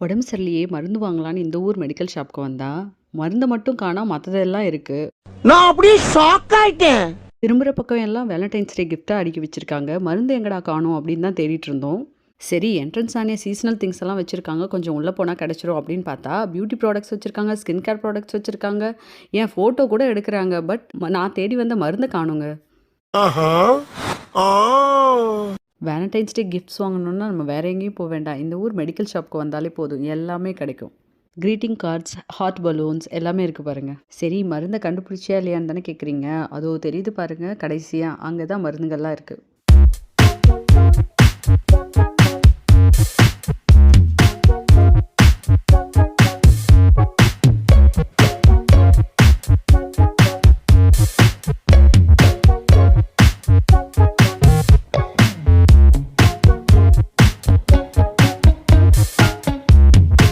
உடம்பு சரியில்லையே மருந்து வாங்கலான்னு இந்த ஊர் மெடிக்கல் ஷாப்க்கு வந்தா, மருந்த மட்டும் காணோம் மத்ததெல்லாம் இருக்கு. நான் அப்படியே ஷாக் ஆயிட்டேன். திரும்புற பக்கம் எல்லாம் வேலண்டைன்ஸ் டே கிஃப்ட்டா அடுக்கி வச்சிருக்காங்க. மருந்து எங்கடா காணோம் அப்படின்னு தான் தேடிட்டு இருந்தோம். சரி என்ட்ரன்ஸ் ஆனே சீசனல் திங்ஸ் எல்லாம் வச்சிருக்காங்க. கொஞ்சம் உள்ள போனா கிடைச்சிரும் அப்படின்னு பார்த்தா, பியூட்டி ப்ராடக்ட்ஸ் வச்சிருக்காங்க, ஸ்கின் கேர் ப்ராடக்ட்ஸ் வச்சிருக்காங்க. என் ஃபோட்டோ கூட எடுக்குறாங்க. பட் நான் தேடி வந்த மருந்த காணோங்க. ஆஹா. ஆ. வேலண்டைன்ஸ் டே கிஃப்ட்ஸ் வாங்கணும்னா நம்ம வேற எங்கேயும் போக வேண்டாம். இந்த ஊர் மெடிக்கல் ஷாப்க்கு வந்தாலே போதும். எல்லாமே கிடைக்கும். கிரீட்டிங் கார்ட்ஸ், ஹாட் பலூன்ஸ் எல்லாமே இருக்கு பாருங்க. சரி மருந்த கண்டுபிடிச்சியா இல்லையான்னு தானே கேட்குறீங்க. அதோ தெரியுது பாருங்க கடைசியா. அங்கே தான் மருந்துகள்லாம் இருக்கு.